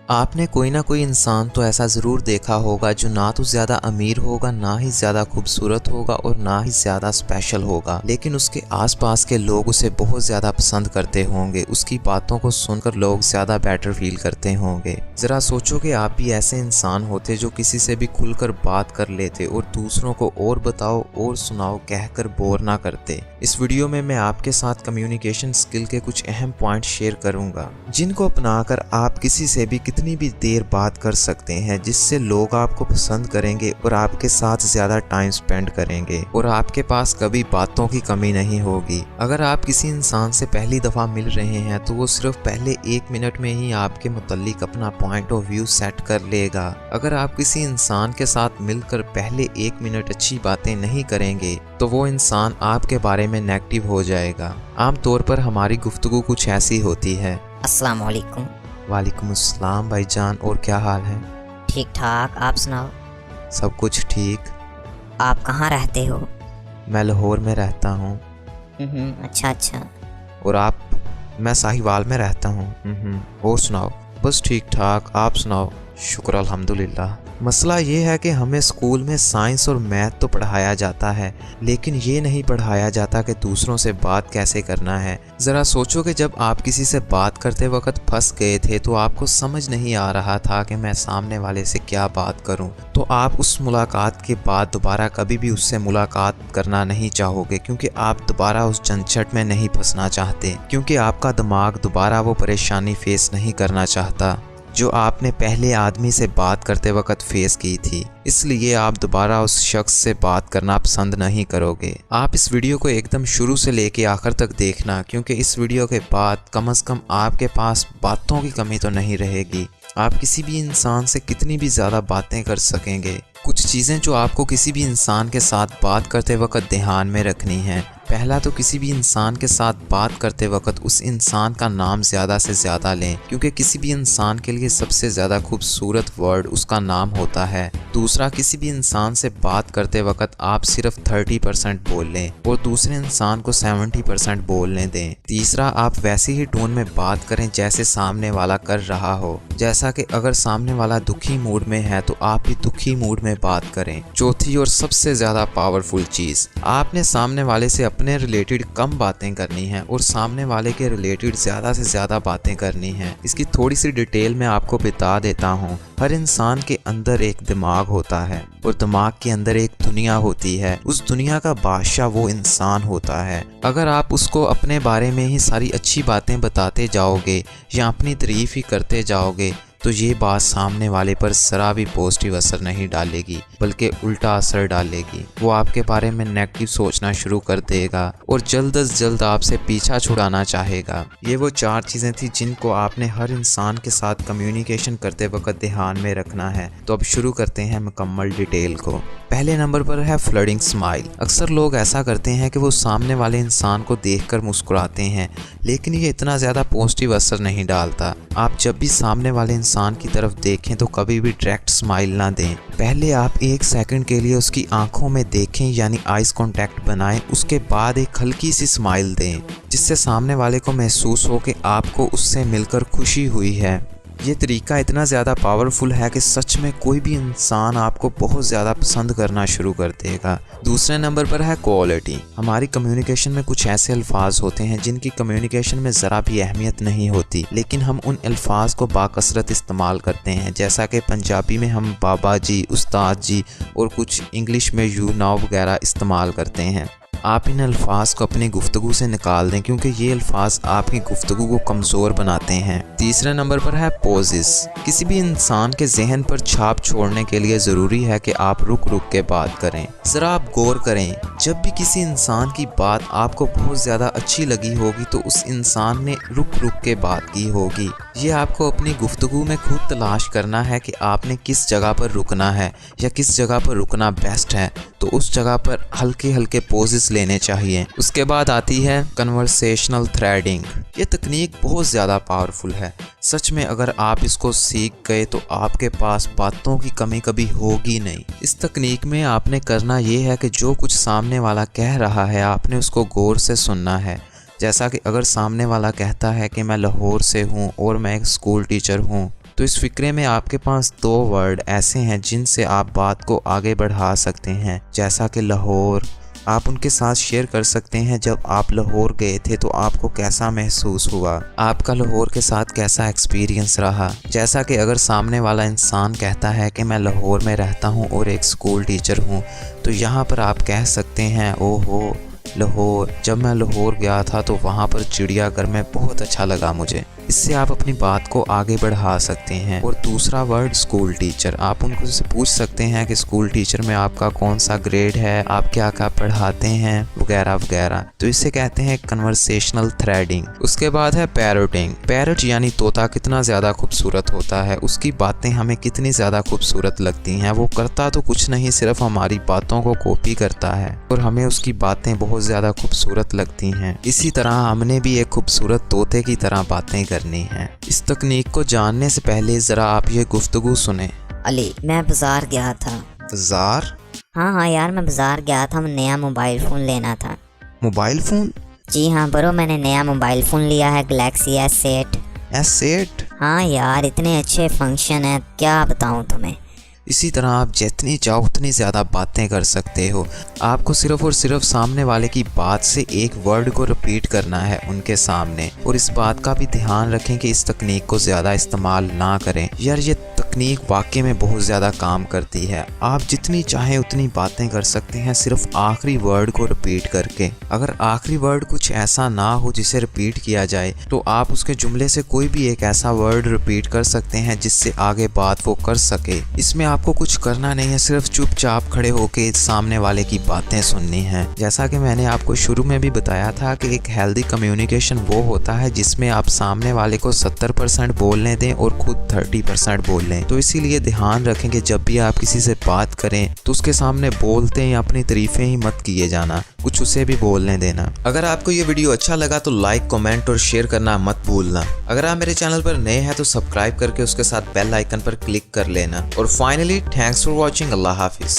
आपने कोई ना कोई इंसान तो ऐसा ज़रूर देखा होगा जो ना तो ज़्यादा अमीर होगा, ना ही ज़्यादा खूबसूरत होगा और ना ही ज़्यादा स्पेशल होगा, लेकिन उसके आसपास के लोग उसे बहुत ज़्यादा पसंद करते होंगे। उसकी बातों को सुनकर लोग ज़्यादा बेटर फील करते होंगे। ज़रा सोचो कि आप भी ऐसे इंसान होते जो किसी से भी खुलकर बात कर लेते और दूसरों को और बताओ और सुनाओ कहकर बोर ना करते। इस वीडियो में मैं आपके साथ कम्युनिकेशन स्किल के कुछ अहम पॉइंट शेयर करूँगा, जिनको अपनाकर आप किसी से भी कितनी भी देर बात कर सकते हैं, जिससे लोग आपको पसंद करेंगे और आपके साथ ज़्यादा टाइम स्पेंड करेंगे और आपके पास कभी बातों की कमी नहीं होगी। अगर आप किसी इंसान से पहली दफ़ा मिल रहे हैं तो वो सिर्फ पहले 1 मिनट में ही आपके मुताल्लिक अपना पॉइंट ऑफ व्यू सेट कर लेगा। अगर आप किसी इंसान के साथ मिलकर पहले 1 मिनट अच्छी बातें नहीं करेंगे तो वो इंसान आपके बारे में नेगेटिव हो जाएगा। आमतौर पर हमारी गुफ्तगू कुछ ऐसी होती है। अस्सलाम वालेकुम। वालेकुम अस्सलाम भाईजान, और क्या हाल है? ठीक ठाक, आप सुनाओ। सब कुछ ठीक। आप कहाँ रहते हो? मैं लाहौर में रहता हूँ। अच्छा अच्छा। और आप? मैं साहिवाल में रहता हूँ। और सुनाओ? बस ठीक ठाक, आप सुनाओ? शुक्र अल्हम्दुलिल्लाह। मसला ये है कि हमें स्कूल में साइंस और मैथ तो पढ़ाया जाता है, लेकिन ये नहीं पढ़ाया जाता कि दूसरों से बात कैसे करना है। ज़रा सोचो कि जब आप किसी से बात करते वक्त फंस गए थे तो आपको समझ नहीं आ रहा था कि मैं सामने वाले से क्या बात करूं, तो आप उस मुलाकात के बाद दोबारा कभी भी उससे मुलाकात करना नहीं चाहोगे, क्योंकि आप दोबारा उस झंझट में नहीं फंसना चाहते, क्योंकि आपका दिमाग दोबारा वो परेशानी फेस नहीं करना चाहता जो आपने पहले आदमी से बात करते वक्त फेस की थी। इसलिए आप दोबारा उस शख्स से बात करना पसंद नहीं करोगे। आप इस वीडियो को एकदम शुरू से लेके आखिर तक देखना, क्योंकि इस वीडियो के बाद कम से कम आपके पास बातों की कमी तो नहीं रहेगी। आप किसी भी इंसान से कितनी भी ज़्यादा बातें कर सकेंगे। कुछ चीज़ें जो आपको किसी भी इंसान के साथ बात करते वक्त ध्यान में रखनी है। पहला तो किसी भी इंसान के साथ बात करते वक्त उस इंसान का नाम ज़्यादा से ज़्यादा लें, क्योंकि किसी भी इंसान के लिए सबसे ज़्यादा खूबसूरत वर्ड उसका नाम होता है। दूसरा, किसी भी इंसान से बात करते वक्त आप सिर्फ 30% बोल लें और दूसरे इंसान को 70% बोलने दें। तीसरा, आप वैसे ही टोन में बात करें जैसे सामने वाला कर रहा हो, जैसा कि अगर सामने वाला दुखी मूड में है तो आप भी दुखी मूड में बात करें। चौथी और सबसे ज़्यादा पावरफुल चीज़, आपने सामने वाले से अपने रिलेटेड कम बातें करनी है और सामने वाले के रिलेटेड ज़्यादा से ज़्यादा बातें करनी है। इसकी थोड़ी सी डिटेल मैं आपको बता देता हूँ। हर इंसान के अंदर एक दिमाग होता है और दिमाग के अंदर एक दुनिया होती है। उस दुनिया का बादशाह वो इंसान होता है। अगर आप उसको अपने बारे में ही सारी अच्छी बातें बताते जाओगे या अपनी तारीफ ही करते जाओगे तो ये बात सामने वाले पर ज़रा भी पॉजिटिव असर नहीं डालेगी, बल्कि उल्टा असर डालेगी। वो आपके बारे में नेगेटिव सोचना शुरू कर देगा और जल्द अज जल्द आपसे पीछा छुड़ाना चाहेगा। ये वो 4 चीज़ें थी जिनको आपने हर इंसान के साथ कम्युनिकेशन करते वक्त ध्यान में रखना है। तो अब शुरू करते हैं मुकम्मल डिटेल को। पहले नंबर पर है फ्लडिंग स्माइल। अक्सर लोग ऐसा करते हैं कि वो सामने वाले इंसान को देखकर मुस्कुराते हैं, लेकिन ये इतना ज़्यादा पॉजिटिव असर नहीं डालता। आप जब भी सामने वाले इंसान की तरफ देखें तो कभी भी डायरेक्ट स्माइल ना दें। पहले आप 1 सेकंड के लिए उसकी आंखों में देखें, यानी आइज कांटेक्ट बनाएं। उसके बाद एक हल्की सी स्माइल दें, जिससे सामने वाले को महसूस हो कि आपको उससे मिलकर खुशी हुई है। ये तरीका इतना ज़्यादा पावरफुल है कि सच में कोई भी इंसान आपको बहुत ज़्यादा पसंद करना शुरू कर देगा। दूसरे नंबर पर है क्वालिटी। हमारी कम्युनिकेशन में कुछ ऐसे अल्फाज होते हैं जिनकी कम्युनिकेशन में ज़रा भी अहमियत नहीं होती, लेकिन हम उन अल्फाज को बाकसरत इस्तेमाल करते हैं। जैसा कि पंजाबी में हम बाबा जी, उस्ताद जी और कुछ इंग्लिश में यू नाउ वगैरह इस्तेमाल करते हैं। आप इन अल्फाज को अपनी गुफ्तगू से निकाल दें, क्योंकि ये अल्फाज आपकी गुफ्तगू को कमज़ोर बनाते हैं। तीसरे नंबर पर है पॉजेस। किसी भी इंसान के जहन पर छाप छोड़ने के लिए ज़रूरी है कि आप रुक रुक के बात करें। ज़रा आप गौर करें, जब भी किसी इंसान की बात आपको बहुत ज़्यादा अच्छी लगी होगी तो उस इंसान ने रुक रुक के बात की होगी। ये आपको अपनी गुफ्तगू में खुद तलाश करना है कि आपने किस जगह पर रुकना है या किस जगह पर रुकना बेस्ट है, तो उस जगह पर हल्के हल्के पॉजेस लेने चाहिए। उसके बाद आती है कन्वर्सेशनल थ्रेडिंग। ये तकनीक बहुत ज़्यादा पावरफुल है। सच में अगर आप इसको सीख गए तो आपके पास बातों की कमी कभी होगी नहीं। इस तकनीक में आपने करना ये है कि जो कुछ सामने वाला कह रहा है आपने उसको गौर से सुनना है। जैसा कि अगर सामने वाला कहता है कि मैं लाहौर से हूँ और मैं एक स्कूल टीचर हूँ, तो इस फिक्रे में आपके पास 2 वर्ड ऐसे हैं जिनसे आप बात को आगे बढ़ा सकते हैं, जैसा कि लाहौर। आप उनके साथ शेयर कर सकते हैं जब आप लाहौर गए थे तो आपको कैसा महसूस हुआ, आपका लाहौर के साथ कैसा एक्सपीरियंस रहा। जैसा कि अगर सामने वाला इंसान कहता है कि मैं लाहौर में रहता हूँ और एक स्कूल टीचर हूँ, तो यहाँ पर आप कह सकते हैं ओहो लाहौर, जब मैं लाहौर गया था तो वहाँ पर चिड़ियाघर में बहुत अच्छा लगा मुझे। इससे आप अपनी बात को आगे बढ़ा सकते हैं। और दूसरा वर्ड स्कूल टीचर, आप उनको से पूछ सकते हैं कि स्कूल टीचर में आपका कौन सा ग्रेड है, आप क्या क्या पढ़ाते हैं, वगैरह वगैरह। तो इसे कहते हैं कन्वर्सेशनल थ्रेडिंग। उसके बाद है पैरोटिंग। पैरट यानी तोता कितना ज़्यादा खूबसूरत होता है, उसकी बातें हमें कितनी ज़्यादा खूबसूरत लगती हैं। वो करता तो कुछ नहीं, सिर्फ हमारी बातों को कॉपी करता है और हमें उसकी बातें बहुत ज़्यादा खूबसूरत लगती हैं। इसी तरह हमने भी एक खूबसूरत तोते की तरह बातें करनी है। इस तकनीक को जानने से पहले ज़रा आप ये गुफ्तगू सुने। अली, मैं बाजार गया था। बाजार? हाँ यार, मैं बाजार गया था, मैं नया मोबाइल फ़ोन लेना था। Mobile phone? जी हाँ ब्रो, मैंने नया मोबाइल फ़ोन लिया है, गैलेक्सी S8। S8? हाँ यार, इतने अच्छे फंक्शन हैं, क्या बताऊँ तुम्हें। इसी तरह आप जितनी चाहो उतनी ज़्यादा बातें कर सकते हो। आपको सिर्फ और सिर्फ सामने वाले की बात से एक वर्ड को रिपीट करना है उनके सामने। और इस बात का भी ध्यान रखें कि इस तकनीक को ज़्यादा इस्तेमाल ना करें। यार ये तकनीक वाकई में बहुत ज़्यादा काम करती है। आप जितनी चाहें उतनी बातें कर सकते हैं सिर्फ आखिरी वर्ड को रिपीट करके। अगर आखिरी वर्ड कुछ ऐसा ना हो जिसे रिपीट किया जाए तो आप उसके जुमले से कोई भी एक ऐसा वर्ड रिपीट कर सकते हैं जिससे आगे बात वो कर सके। इसमें आपको कुछ करना नहीं है, सिर्फ चुपचाप खड़े होके सामने वाले की बातें सुननी है। जैसा कि मैंने आपको शुरू में भी बताया था कि एक हेल्दी कम्युनिकेशन वो होता है जिसमें आप सामने वाले को 70% बोलने दें और खुद 30% बोल लें। तो इसीलिए ध्यान रखें कि जब भी आप किसी से बात करें तो उसके सामने बोलते हैं अपनी तारीफें ही मत किए जाना, कुछ उसे भी बोलने देना। अगर आपको ये वीडियो अच्छा लगा तो लाइक, कमेंट और शेयर करना मत भूलना। अगर आप मेरे चैनल पर नए हैं तो सब्सक्राइब करके उसके साथ बेल आइकन पर क्लिक कर लेना। और finally thanks for watching. Allah Hafiz.